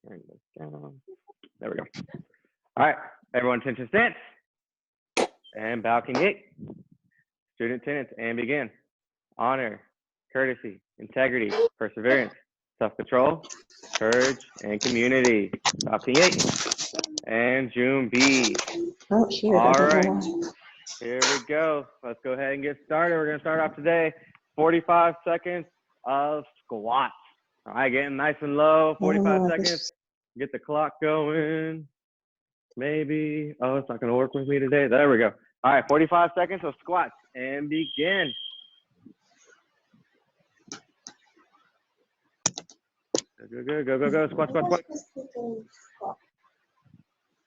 Turn this down. There we go. All right, everyone, attention stance. And balcony 8. Student attendance and begin. Honor, courtesy, integrity, perseverance, self-control, courage, and community. Balcony 8. And June B. Oh, here. All right, here we go. Let's go ahead and get started. We're going to start off today, 45 seconds of squats. All right, getting nice and low, 45 seconds. Get the clock going. Maybe. Oh, it's not going to work with me today. There we go. All right, 45 seconds of squats and begin. Go, go, go, go. Squat, squat, squat.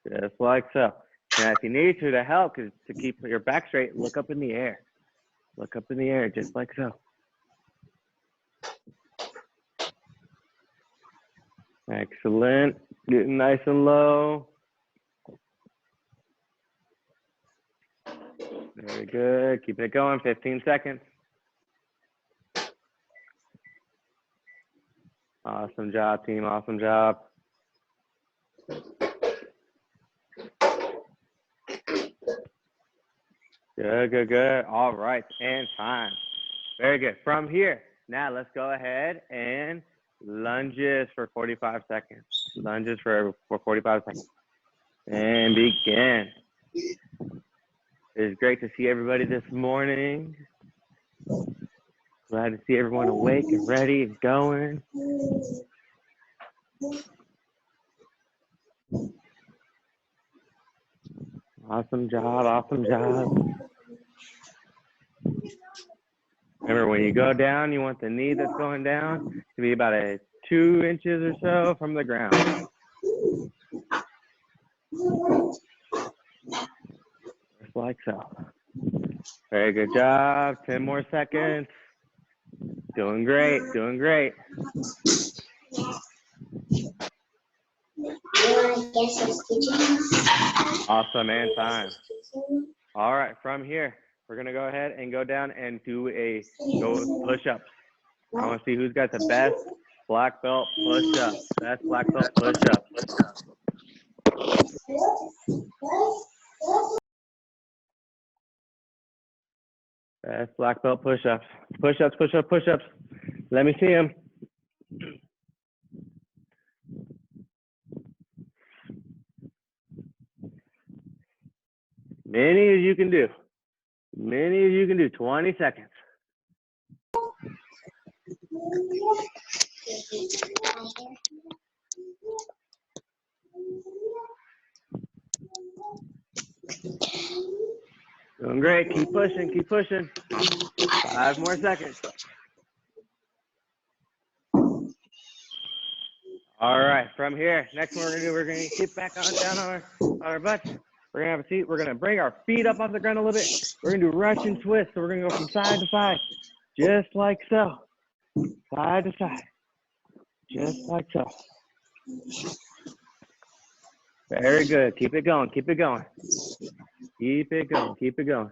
Just like so. Now, if you need to help, to keep your back straight, look up in the air. Look up in the air, just like so. Excellent. Getting nice and low. Very good. Keep it going. 15 seconds. Awesome job, team. Awesome job. Good, good, good. All right, and time. Very good. From here, now let's go ahead and lunges for 45 seconds. Lunges for 45 seconds. And begin. It is great to see everybody this morning. Glad to see everyone awake and ready and going. Awesome job, awesome job. Remember, when you go down, you want the knee that's going down to be about 2 inches or so from the ground. Just like so. Very good job. 10 more seconds. Doing great, doing great. Awesome, and time. All right, from here, we're gonna go ahead and go down and do push-ups. I wanna see who's got the best black belt push-ups. Best black belt push-ups. Best black belt push-ups. Push-ups, push-ups, push-ups. Let me see them. Many as you can do. Many as you can do. 20 seconds. Doing great. Keep pushing. Keep pushing. 5 more seconds. All right. From here, next one we're going to get back down on our butts. We're going to have a seat. We're going to bring our feet up off the ground a little bit. We're going to do Russian twist. So we're going to go from side to side, just like so. Side to side, just like so. Very good. Keep it going. Keep it going. Keep it going. Keep it going.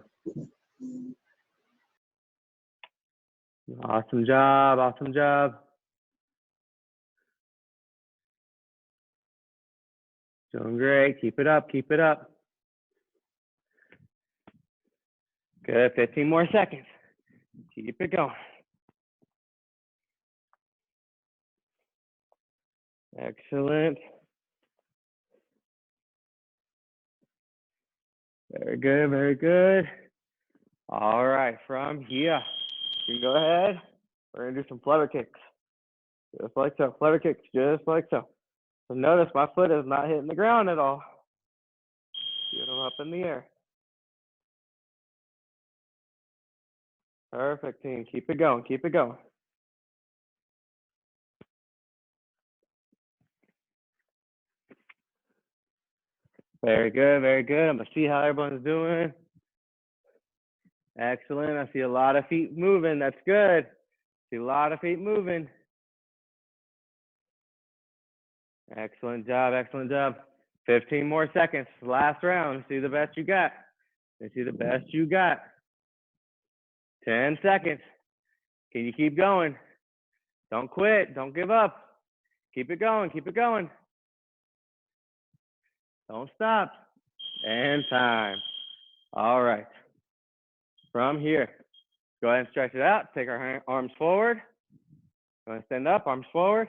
Awesome job. Awesome job. Doing great. Keep it up. Keep it up. Good. 15 more seconds. Keep it going. Excellent. Very good. Very good. All right. From here, you can go ahead. We're going to do some flutter kicks. Just like so. Flutter kicks. Just like so. So notice my foot is not hitting the ground at all. Get them up in the air. Perfect, team. Keep it going. Keep it going. Very good. Very good. I'm going to see how everyone's doing. Excellent. I see a lot of feet moving. That's good. See a lot of feet moving. Excellent job. Excellent job. 15 more seconds. Last round. See the best you got. Let's see the best you got. 10 seconds. Can you keep going? Don't quit. Don't give up. Keep it going. Keep it going. Don't stop. And time. All right. From here, go ahead and stretch it out. Take our arms forward. Go ahead and stand up, arms forward.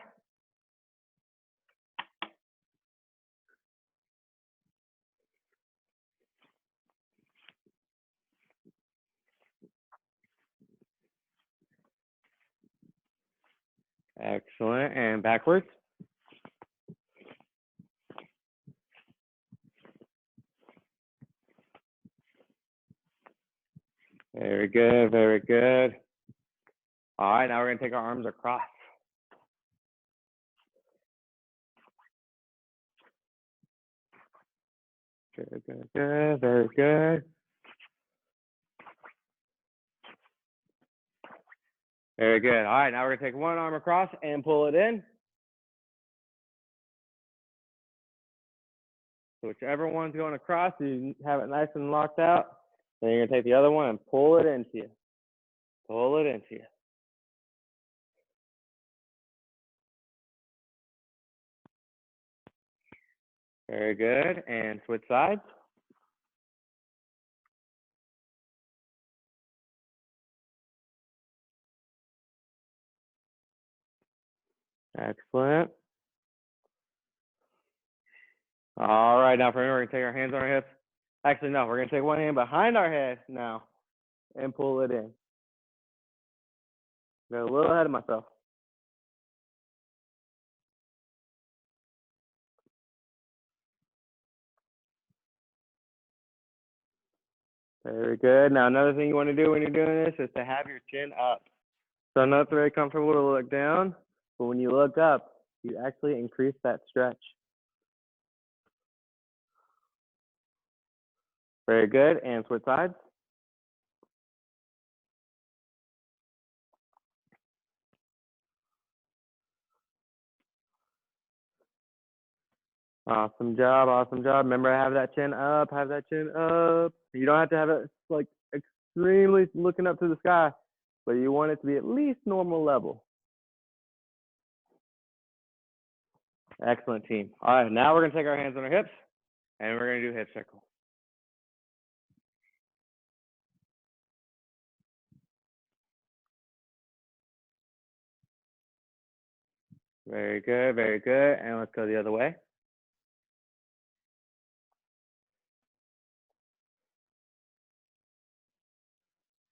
Excellent. And backwards. Very good, very good. All right, now we're gonna take our arms across. Good, good, good, very good. Very good. All right, now we're gonna take one arm across and pull it in. So whichever one's going across, you have it nice and locked out. Then you're gonna take the other one and pull it into you. Pull it into you. Very good. And switch sides. Excellent. All right, now from here, we're gonna take our hands on our hips. Actually, no, we're gonna take one hand behind our head now and pull it in. Got a little ahead of myself. Very good. Now, another thing you want to do when you're doing this is to have your chin up. So I know it's very comfortable to look down, but when you look up, you actually increase that stretch. Very good. And switch sides. Awesome job. Awesome job. Remember, have that chin up. Have that chin up. You don't have to have it like extremely looking up to the sky, but you want it to be at least normal level. Excellent, team. All right, now we're going to take our hands on our hips, and we're going to do hip circle. Very good, very good. And let's go the other way.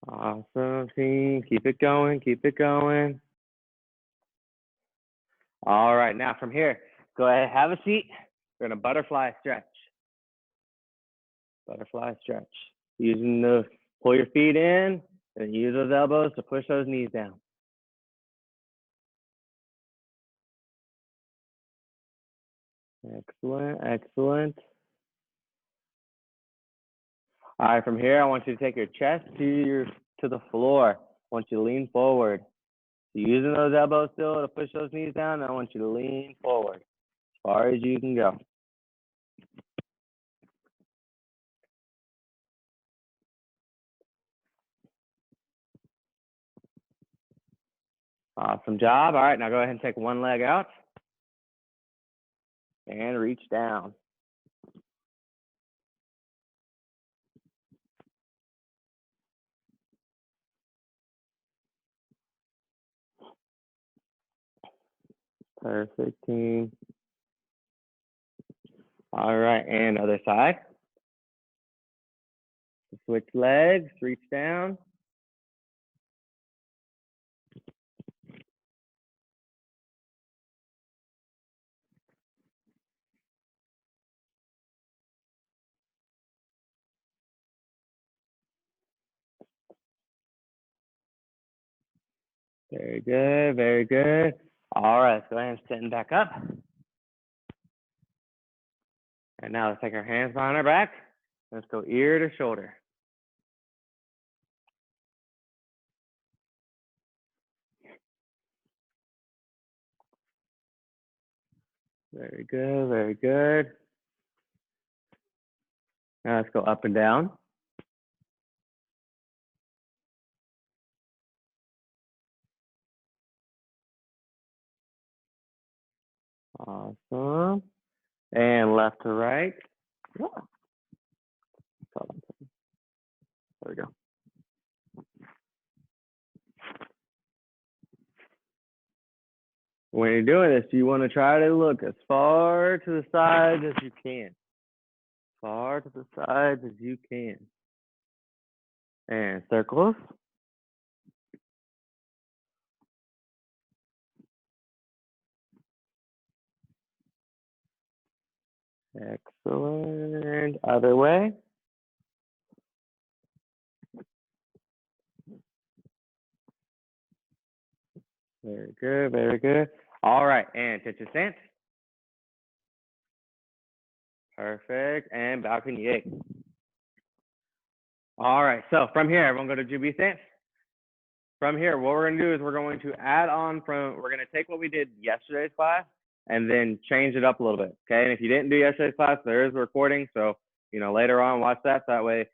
Awesome, team. Keep it going, keep it going. All right, now from here, go ahead, have a seat. We're going to butterfly stretch. Butterfly stretch. Using the, pull your feet in, and use those elbows to push those knees down. Excellent, excellent. All right, from here, I want you to take your chest to the floor. I want you to lean forward. So using those elbows still to push those knees down, I want you to lean forward as far as you can go. Awesome job. All right, now go ahead and take one leg out and reach down. Perfect, team. All right, and other side. Switch legs, reach down. Very good, very good. All right, so go ahead and stand back up. And now let's take our hands behind our back. Let's go ear to shoulder. Very good, very good. Now let's go up and down. Awesome. And left to right. Yeah. There we go. When you're doing this, you want to try to look as far to the side as you can. Far to the sides as you can. And circles. Excellent. Other way. Very good, very good. All right, and attention stance. Perfect, and balcony eight. All right, so from here, everyone go to Juby stance. From here, what we're gonna do is we're going to add on we're gonna take what we did yesterday's class and then change it up a little bit, okay? And if you didn't do yesterday's class, there is a recording, so, later on, watch that, so that way,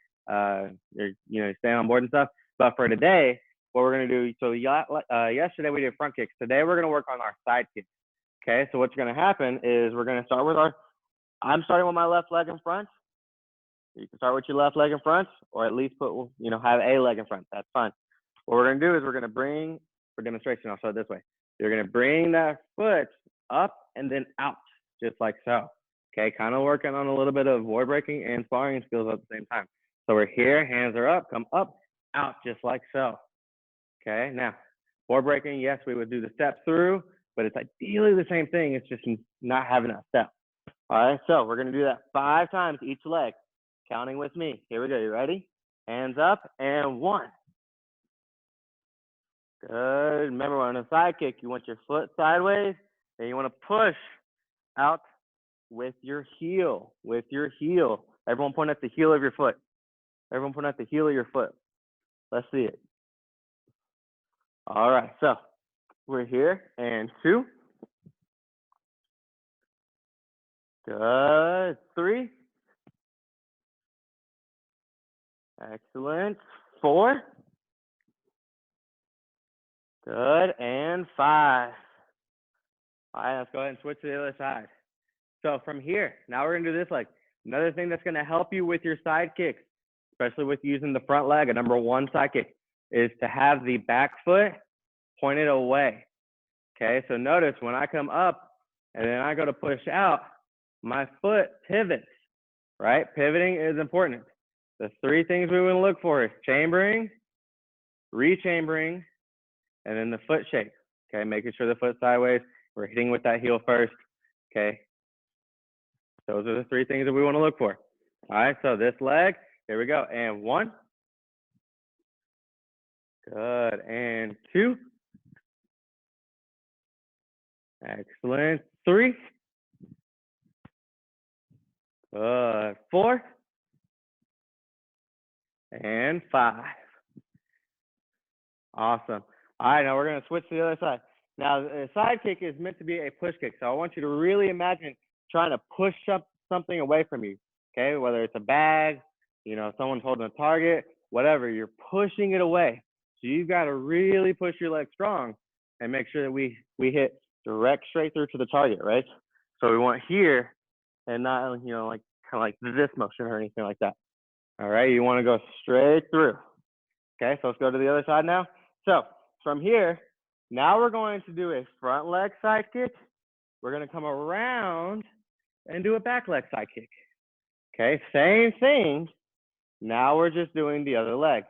you stay on board and stuff. But for today, what we're gonna do, so yesterday we did front kicks. Today, we're gonna work on our side kicks, okay? So what's gonna happen is we're gonna start with I'm starting with my left leg in front. You can start with your left leg in front, or at least put, have a leg in front, that's fine. What we're gonna do is we're gonna bring, for demonstration, I'll show it this way. You're gonna bring that foot up and then out, just like so. Okay, kind of working on a little bit of wall breaking and sparring skills at the same time. So we're here, hands are up, come up, out, just like so. Okay, now, wall breaking, yes, we would do the step through, but it's ideally the same thing, it's just not having a step. All right, so we're gonna do that 5 times each leg, counting with me. Here we go, you ready? Hands up, and 1. Good. Remember, on a side kick, you want your foot sideways, and you want to push out with your heel. With your heel. Everyone point at the heel of your foot. Everyone point at the heel of your foot. Let's see it. All right. So we're here, and 2. Good. 3. Excellent. 4. Good. And 5. All right, let's go ahead and switch to the other side. So from here, now we're gonna do this leg. Another thing that's gonna help you with your side kicks, especially with using the front leg, a number 1 side kick, is to have the back foot pointed away. Okay, so notice when I come up and then I go to push out, my foot pivots, right? Pivoting is important. The 3 things we want to look for is chambering, rechambering, and then the foot shake. Okay, making sure the foot sideways. We're hitting with that heel first. Okay, those are the 3 things that we want to look for. All right, so this leg, here we go. And 1. Good. And 2. Excellent. 3. Good. 4. And 5. Awesome. All right, now we're going to switch to the other side. Now, the side kick is meant to be a push kick. So I want you to really imagine trying to push up something away from you, okay? Whether it's a bag, someone's holding a target, whatever, you're pushing it away. So you've got to really push your leg strong and make sure that we hit direct straight through to the target, right? So we want here and not, kind of like this motion or anything like that. All right, you want to go straight through. Okay, so let's go to the other side now. So from here, now we're going to do a front leg side kick. We're going to come around and do a back leg side kick. Okay, same thing. Now we're just doing the other leg.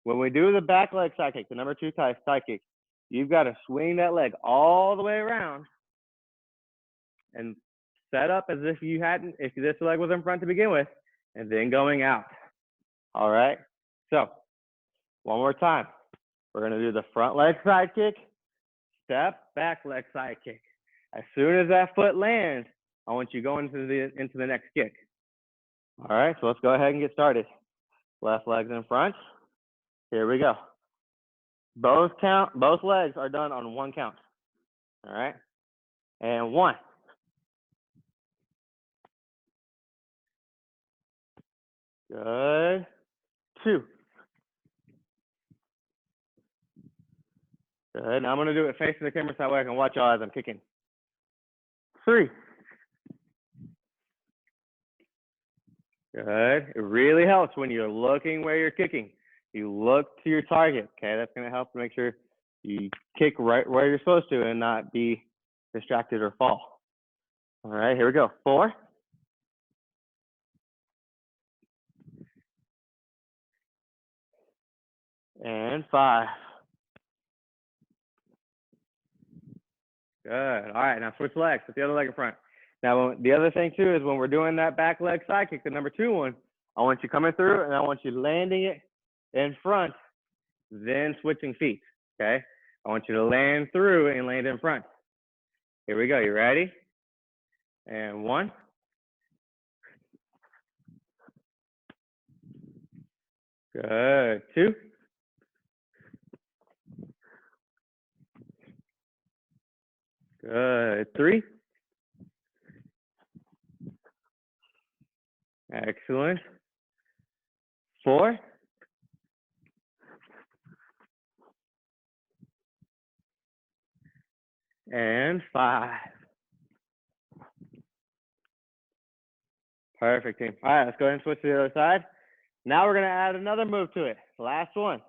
When we do the back leg side kick, the number 2 type side kick, you've got to swing that leg all the way around and set up as if if this leg was in front to begin with, and then going out. All right, so one more time. We're gonna do the front leg side kick, step, back leg side kick. As soon as that foot lands, I want you going into the next kick. All right, so let's go ahead and get started. Left leg's in front. Here we go. Both legs are done on 1 count. All right, and 1. Good. 2. Good. Now I'm gonna do it facing the camera so that way I can watch y'all as I'm kicking. 3. Good. It really helps when you're looking where you're kicking. You look to your target. Okay, that's going to help to make sure you kick right where you're supposed to and not be distracted or fall. All right, here we go. 4. And 5. Good. All right, now switch legs. Put the other leg in front. Now, the other thing too is when we're doing that back leg side kick, the number 2 one, I want you coming through and I want you landing it in front, then switching feet. Okay. I want you to land through and land in front. Here we go. You ready? And 1. Good. 2. Good. 3. Excellent. 4. And 5. Perfect, team. All right, let's go ahead and switch to the other side. Now we're going to add another move to it. Last one.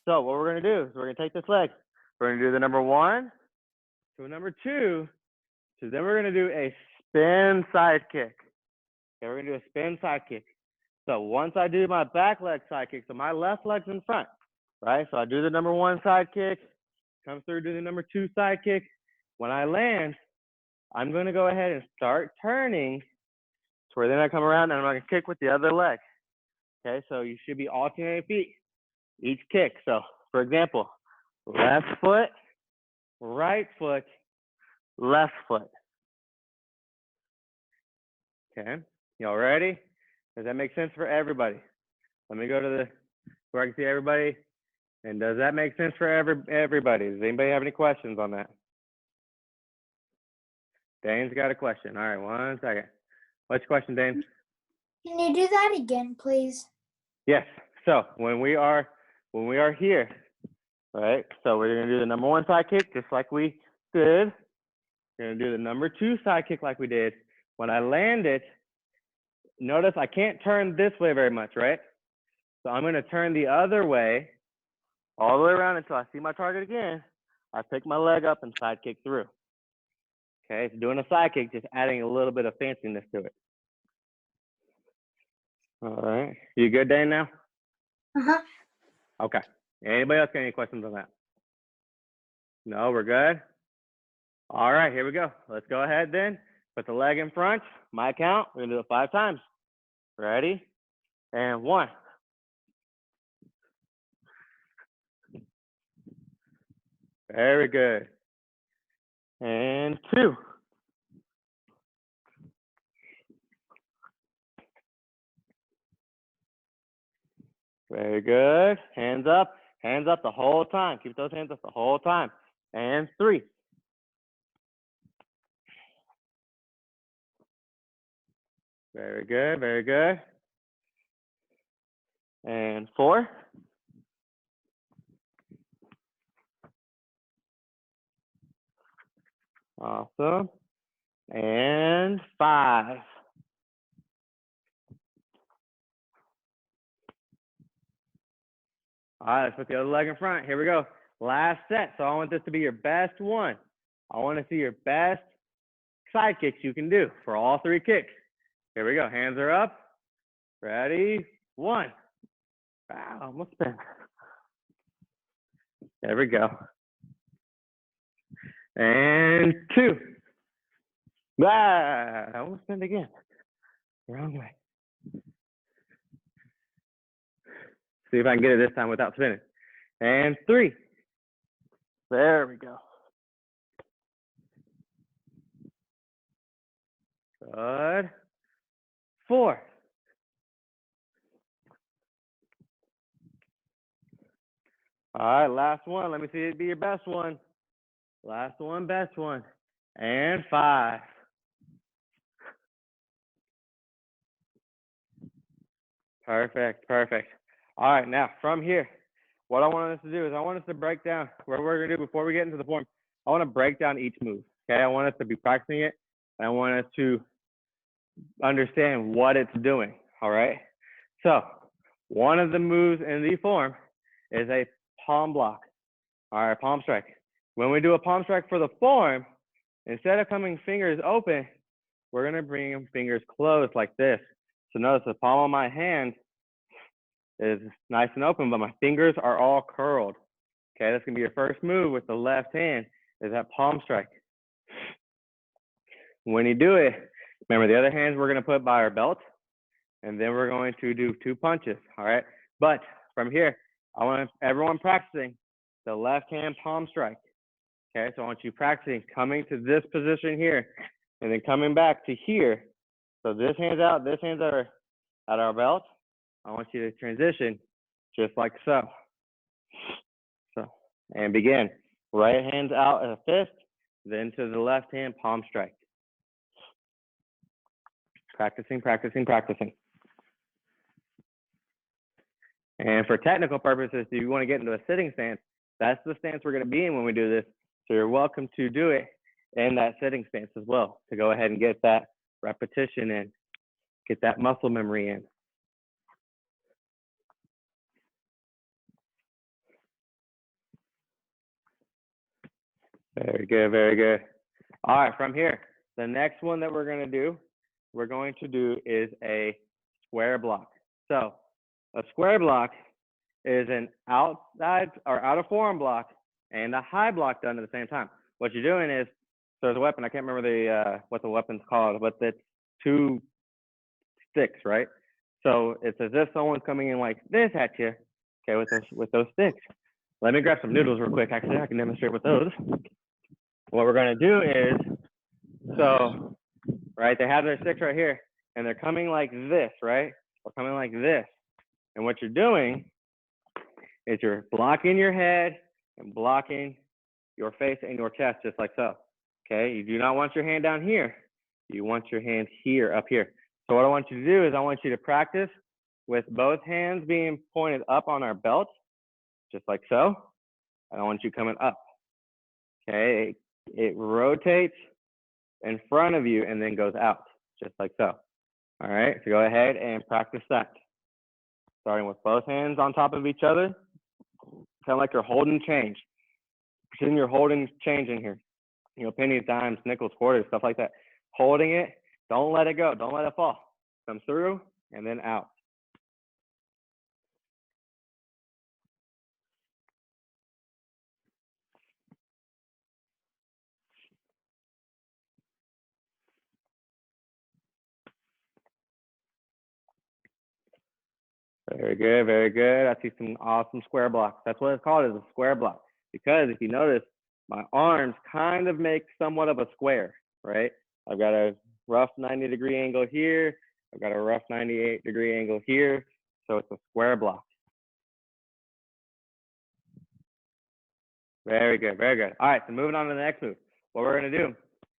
So what we're going to do is we're going to take this leg. We're going to do the number 1 to number 2. So then we're going to do a spin side kick. Okay, we're going to do a spin side kick. So once I do my back leg side kick, so my left leg's in front, right? So I do the number 1 side kick, come through, do the number 2 side kick. When I land, I'm going to go ahead and start turning to where then I come around and I'm going to kick with the other leg. Okay, so you should be alternating feet each kick. So for example, left foot, right foot, left foot. Okay, y'all ready? Does that make sense for everybody? Let me go to the where I can see everybody. And does that make sense for everybody? Does anybody have any questions on that? Dane's got a question. All right, 1 second. What's your question, Dane? Can you do that again, please? Yes. So when we are here, right? So we're gonna do the number 1 side kick just like we did. We're gonna do the number 2 side kick like we did. When I land it, notice I can't turn this way very much, right? So I'm gonna turn the other way, all the way around until I see my target again. I pick my leg up and side kick through. Okay, so doing a side kick, just adding a little bit of fanciness to it. All right, you good, Dane, now? Uh-huh. Okay, anybody else got any questions on that? No, we're good? All right, here we go. Let's go ahead then. Put the leg in front, my count. We're gonna do it 5 times. Ready? And 1. Very good. And 2. Very good. Hands up the whole time. Keep those hands up the whole time. And 3. Very good, very good. And 4. Awesome. And 5. All right, let's put the other leg in front. Here we go. Last set. So I want this to be your best one. I want to see your best side kicks you can do for all 3 kicks. Here we go. Hands are up. Ready? 1. Wow, almost spin. There we go. And 2. Ah, I almost spin again. Wrong way. See if I can get it this time without spinning. And 3. There we go. Good. 4. All right, last one. Let me see it be your best one. Last one, best one. And 5. Perfect, perfect. All right, now from here, what I want us to do is I want us to break down what we're gonna do before we get into the form. I want to break down each move. Okay, I want us to be practicing it. And I want us to understand what it's doing. All right. So one of the moves in the form is a palm block. All right, palm strike. When we do a palm strike for the form, instead of coming fingers open, we're going to bring them fingers closed like this. So notice the palm of my hand is nice and open, but my fingers are all curled. Okay, that's going to be your first move with the left hand, is that palm strike. When you do it, remember the other hands we're going to put by our belt, and then we're going to do 2 punches, all right? But from here, I want everyone practicing the left hand palm strike. Okay, so I want you practicing coming to this position here, and then coming back to here. So this hand's out, this hand's at our belt. I want you to transition just like so. So, and begin. Right hand's out as a fist, then to the left hand palm strike. Practicing, practicing, practicing. And for technical purposes, if you want to get into a sitting stance, that's the stance we're going to be in when we do this. So you're welcome to do it in that sitting stance as well, to go ahead and get that repetition in, get that muscle memory in. Very good, very good. All right, from here, the next one that we're going to do is a square block. So a square block is an outside or out of form block and a high block done at the same time. What you're doing is, so there's a weapon, I can't remember what the weapon's called, but it's 2 sticks, right? So it's as if someone's coming in like this at you, okay, with those sticks. Let me grab some noodles real quick. Actually, I can demonstrate with those. What we're gonna do is, so, right, they have their sticks right here, and they're coming like this, right? Or coming like this. And what you're doing is you're blocking your head and blocking your face and your chest, just like so. Okay, you do not want your hand down here. You want your hand here, up here. So what I want you to do is I want you to practice with both hands being pointed up on our belt, just like so. And I want you coming up. Okay, it rotates in front of you and then goes out, just like so. All right, so go ahead and practice that. Starting with both hands on top of each other, kind of like you're holding change. Pretend you're holding change in here. You know, pennies, dimes, nickels, quarters, stuff like that. Holding it, don't let it go, don't let it fall. Come through and then out. Very good, very good. I see some awesome square blocks. That's what it's called, is a square block. Because if you notice, my arms kind of make somewhat of a square, right? I've got a rough 90-degree angle here. I've got a rough 98-degree angle here. So it's a square block. Very good, very good. All right, so moving on to the next move. What we're gonna do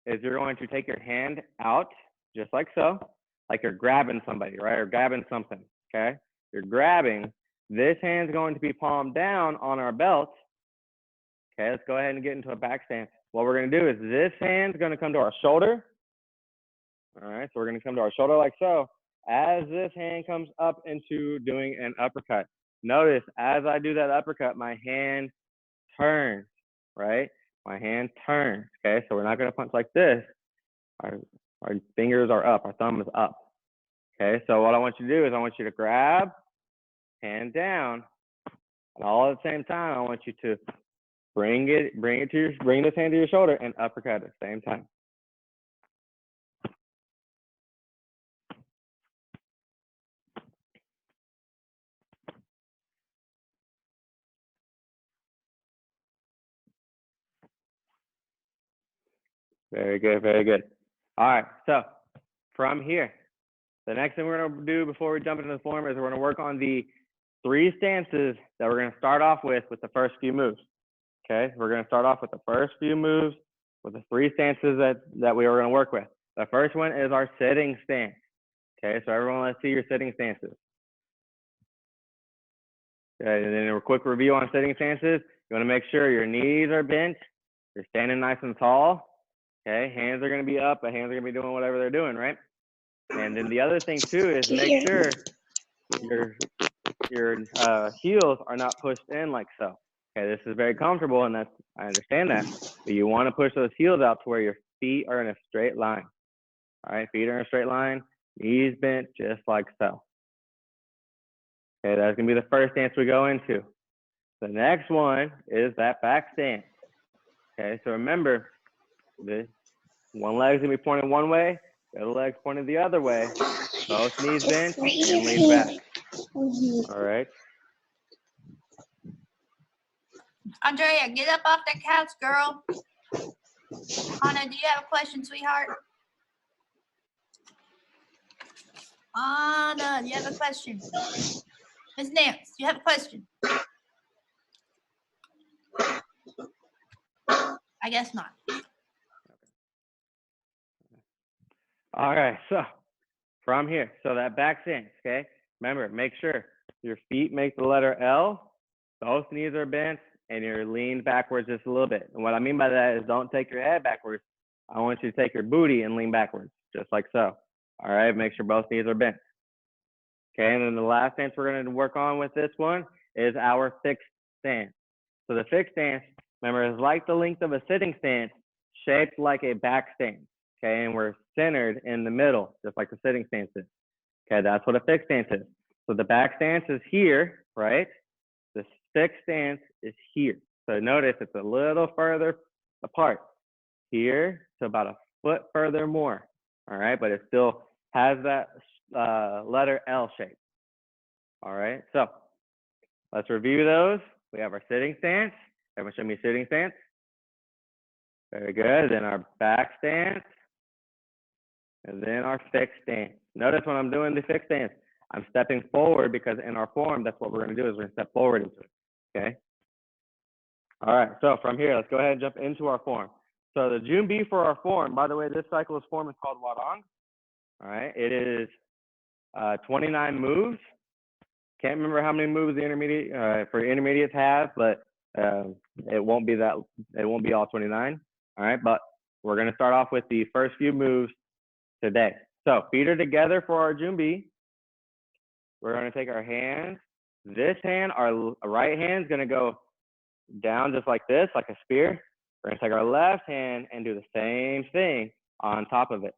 is you're going to take your hand out, just like so, like you're grabbing somebody, right? Or grabbing something, okay? You're grabbing. This hand's going to be palm down on our belt. Okay, let's go ahead and get into a back stance. What we're gonna do is this hand's gonna come to our shoulder. All right, so we're gonna come to our shoulder like so. As this hand comes up into doing an uppercut, notice as I do that uppercut, my hand turns, right? My hand turns, okay? So we're not gonna punch like this. Our fingers are up, our thumb is up. Okay, so what I want you to do is I want you to grab, hand down, and all at the same time, I want you to bring this hand to your shoulder and uppercut at the same time. Very good, very good. All right, so from here, the next thing we're gonna do before we jump into the form is we're gonna work on the 3 stances that we're gonna start off with the first few moves. Okay, we're gonna start off with the first few moves with the 3 stances that we are gonna work with. The first one is our sitting stance. Okay, so everyone, let's see your sitting stances. Okay, and then a quick review on sitting stances. You wanna make sure your knees are bent, you're standing nice and tall. Okay, hands are gonna be up, but hands are gonna be doing whatever they're doing, right? And then the other thing too is make sure your heels are not pushed in like so. Okay, this is very comfortable, and I understand that, but you want to push those heels out to where your feet are in a straight line. All right, feet are in a straight line, knees bent just like so. Okay, that's gonna be the first stance we go into. The next one is that back stance. Okay, so remember, this one leg's gonna be pointed one way, the other leg's pointed the other way. Both knees bent and lean back. All right. Andrea, get up off the couch, girl. Anna, do you have a question, sweetheart? Anna, do you have a question? Ms. Nance, do you have a question? I guess not. All right, so from here, so that back stance, okay? Remember, make sure your feet make the letter L, both knees are bent, and you're leaned backwards just a little bit. And what I mean by that is don't take your head backwards. I want you to take your booty and lean backwards, just like so. All right, make sure both knees are bent. Okay, and then the last stance we're going to work on with this one is our fixed stance. So the fixed stance, remember, is like the length of a sitting stance, shaped like a back stance. Okay, and we're centered in the middle, just like the sitting stance is. Okay, that's what a fixed stance is. So the back stance is here, right? The fixed stance is here. So notice it's a little further apart. Here to about a foot further more. All right, but it still has that letter L shape. All right, so let's review those. We have our sitting stance. Everyone show me sitting stance. Very good. Then our back stance. And then our fixed stance. Notice when I'm doing the fixed stance, I'm stepping forward because in our form, that's what we're going to do is we're going to step forward into it. Okay. All right. So from here, let's go ahead and jump into our form. So the Jumbi for our form, by the way, this cyclist form is called Warang. All right. It is 29 moves. Can't remember how many moves the intermediate for intermediates have, but it won't be all 29. All right. But we're going to start off with the first few moves today. So feet are together for our Jumbi. We're going to take our hands. This hand, our right hand is going to go down just like this, like a spear. We're going to take our left hand and do the same thing on top of it.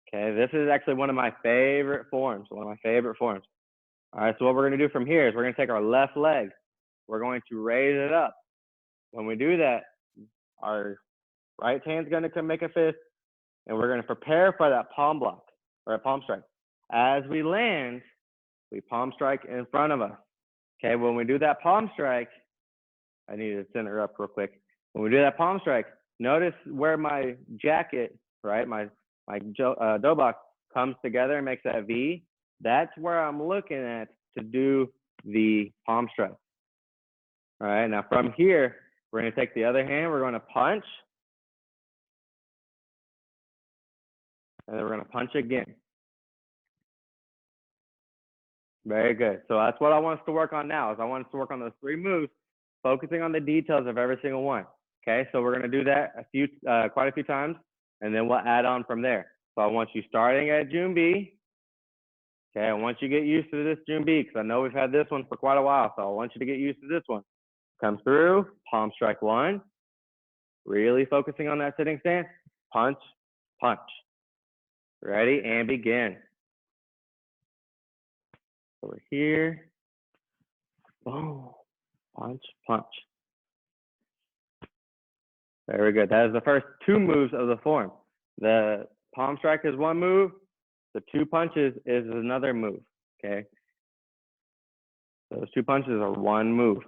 Okay, this is actually one of my favorite forms, All right, so what we're going to do from here is we're going to take our left leg. We're going to raise it up. When we do that, our right hand's going to come make a fist, and we're going to prepare for that palm block or a palm strike. As we land, we palm strike in front of us. Okay, when we do that palm strike, I need to center up real quick. When we do that palm strike, notice where my jacket, right, my dobok comes together and makes that V. That's where I'm looking at to do the palm strike. All right, now from here, we're going to take the other hand, we're going to punch. And then we're going to punch again. Very good. So that's what I want us to work on now, is I want us to work on those three moves, focusing on the details of every single one. Okay, so we're going to do that quite a few times, and then we'll add on from there. So I want you starting at Jumbi. Okay, I want you to get used to this Jumbi because I know we've had this one for quite a while, so I want you to get used to this one. Come through, palm strike one. Really focusing on that sitting stance. Punch, punch. Ready, and begin. Over here. Boom. Punch, punch. Very good. That is the first two moves of the form. The palm strike is one move. The two punches is another move. Okay. Those two punches are one move.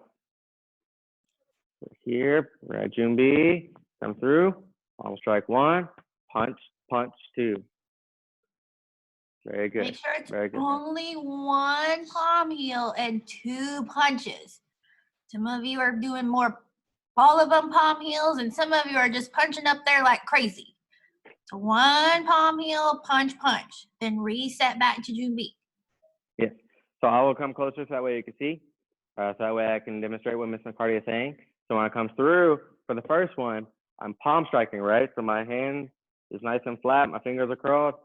Here, we're at Jumbi. Come through. Palm strike one. Punch, punch two. Very good. Make sure it's Very good. only one palm heel and two punches. Some of you are doing all of them palm heels, and some of you are just punching up there like crazy. So one palm heel, punch, punch, then reset back to Jumbi. Yes. So I will come closer so that way you can see. So that way I can demonstrate what Ms. McCarty is saying. So when I come through for the first one, I'm palm striking, right? So my hand is nice and flat, my fingers are curled.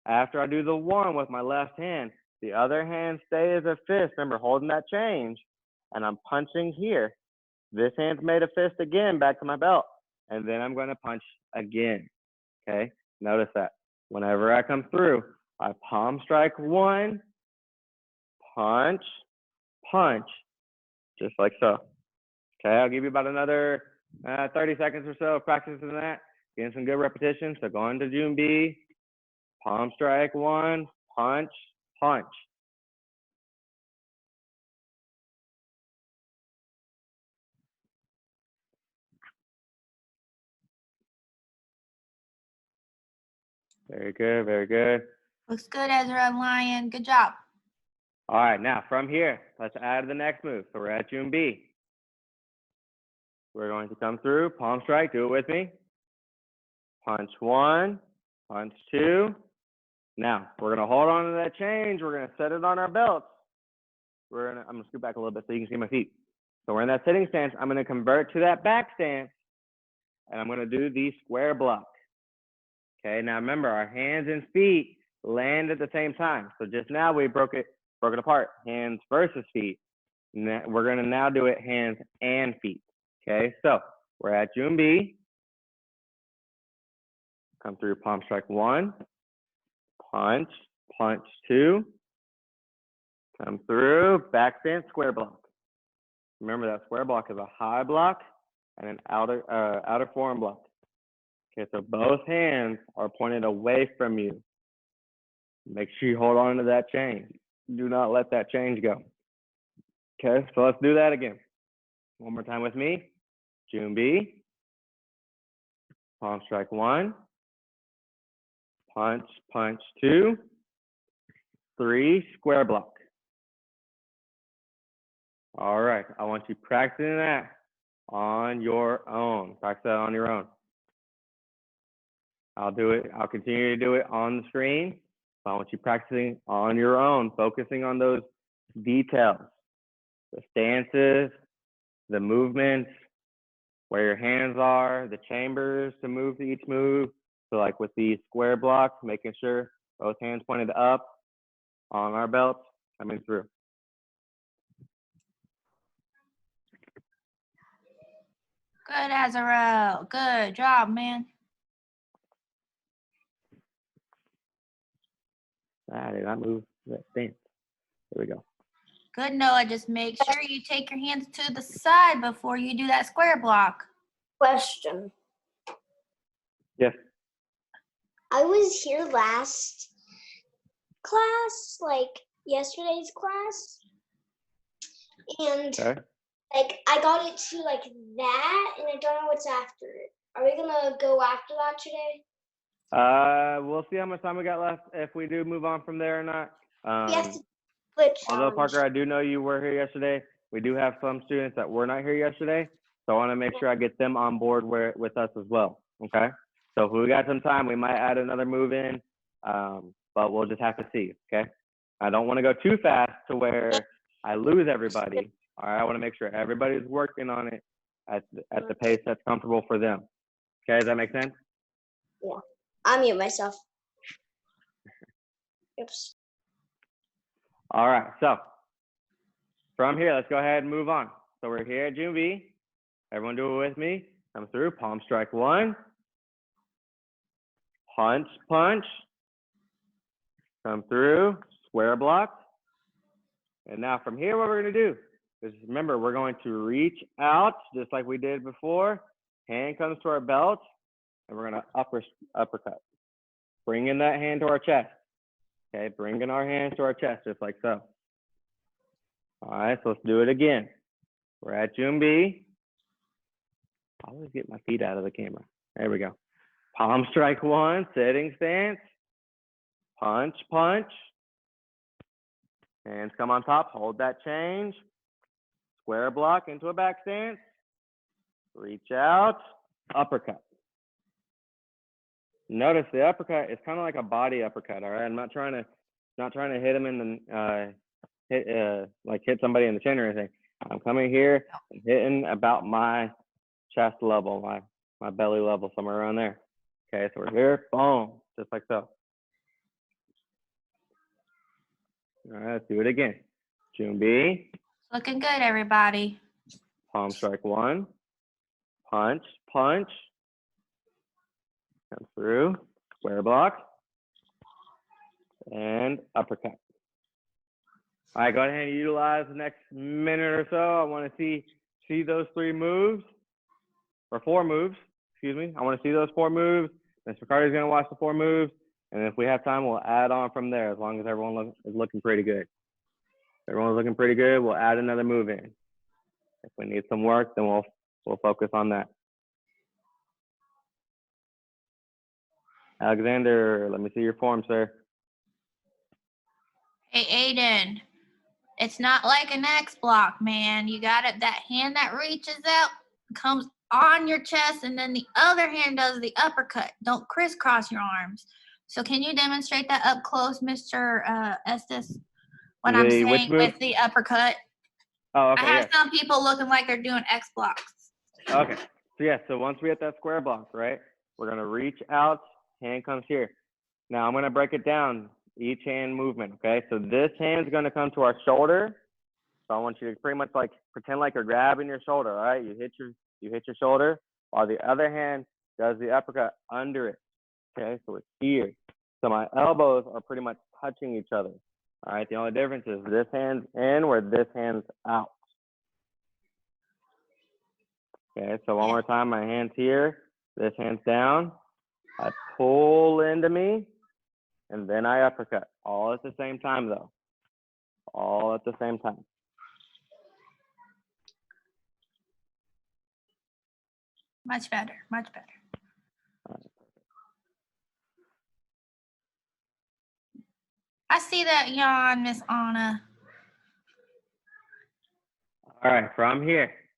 after I do the 1 with my left hand, the other hand stays as a fist. Remember, holding that change, and I'm punching here. This hand's made a fist again, back to my belt, and then I'm going to punch again. Okay, notice that. Whenever I come through, I palm strike 1, punch, punch, just like so. Okay, I'll give you about another 30 seconds or so of practicing that, getting some good repetitions. So going to June B, palm strike 1, punch, punch. Very good, very good. Looks good, Ezra and Lion. Good job. All right, now from here, let's add the next move. So we're at June B. We're going to come through, palm strike, do it with me. Punch 1, punch 2. Now, we're going to hold on to that change. We're going to set it on our belts. I'm going to scoot back a little bit so you can see my feet. So we're in that sitting stance. I'm going to convert to that back stance, and I'm going to do the square block. Okay, now remember, our hands and feet land at the same time. So just now we broke it apart, hands versus feet. We're going to now do it hands and feet. Okay, so we're at June B. Come through, palm strike 1, punch, punch 2. Come through, back stance, square block. Remember that square block is a high block and an outer forearm block. Okay, so both hands are pointed away from you. Make sure you hold on to that change. Do not let that change go. Okay, so let's do that again. One more time with me. June B. Palm strike 1. Punch, punch 2. 3, square block. All right, I want you practicing that on your own. Practice that on your own. I'll do it. I'll continue to do it on the screen. So I want you practicing on your own, focusing on those details, the stances, the movements, where your hands are, the chambers to move to each move. So like with the square blocks, making sure both hands pointed up on our belts, coming through. Good, Azarel. Good job, man. I did not move that stance. There we go. Good, Noah. Just make sure you take your hands to the side before you do that square block. Question. Yes. I was here last class, like yesterday's class, and Okay. like I got it to like that, and I don't know what's after it. Are we gonna go after that today? We'll see how much time we got left, if we do move on from there or not. Yes. Flip Although, challenge. Parker, I do know you were here yesterday. We do have some students that were not here yesterday. So I want to make sure I get them on board with us as well. Okay. So if we got some time, we might add another move in, but we'll just have to see. Okay. I don't want to go too fast to where I lose everybody. All right. I want to make sure everybody's working on it at the pace that's comfortable for them. Okay. Does that make sense? Yeah. I'll mute myself. Oops. All right. So from here, let's go ahead and move on. So we're here at June B. Everyone do it with me. Come through, palm strike 1. Punch, punch. Come through, square block. And now from here, what we're going to do is, remember, we're going to reach out just like we did before. Hand comes to our belt, and we're going to uppercut. Bringing that hand to our chest. Okay, bringing our hands to our chest just like so. All right, so let's do it again. We're at June B. I always get my feet out of the camera. There we go. Palm strike 1, sitting stance. Punch, punch. Hands come on top, hold that change. Square block into a back stance. Reach out, uppercut. Notice the uppercut is kind of like a body uppercut, all right? I'm not trying to hit him in the hit somebody in the chin or anything. I'm coming here and hitting about my chest level, my belly level, somewhere around there. Okay, so we're here, boom, just like so. All right, let's do it again. Junbi, Looking good, everybody. palm strike 1, punch, punch, come through, square block, and uppercut. All right, go ahead and utilize the next minute or so. I want to see those 3 moves, or 4 moves, excuse me. I want to see those 4 moves. Mr. Carter's going to watch the 4 moves, and if we have time, we'll add on from there as long as everyone is looking pretty good. If everyone's looking pretty good, we'll add another move in. If we need some work, then we'll focus on that. Alexander, let me see your form, sir. Hey, Aiden, it's not like an X block, man. You got it. That hand that reaches out comes on your chest, and then the other hand does the uppercut. Don't crisscross your arms. So can you demonstrate that up close, Mr. Estes? What I'm saying with the uppercut. Oh, okay. I have some people looking like they're doing X blocks. Okay. So yeah, so once we hit that square block, right, we're gonna reach out, hand comes here. Now I'm gonna break it down, each hand movement, okay? So this hand's gonna come to our shoulder. So I want you to pretty much like pretend like you're grabbing your shoulder, all right? You hit your shoulder, while the other hand does the uppercut under it. Okay, so it's here. So my elbows are pretty much touching each other. All right, the only difference is this hand's in where this hand's out. Okay, so one more time, my hand's here, this hand's down. I pull into me, and then I uppercut. All at the same time though. All at the same time. Much better, much better. I see that yawn, Miss Anna. All right, from here,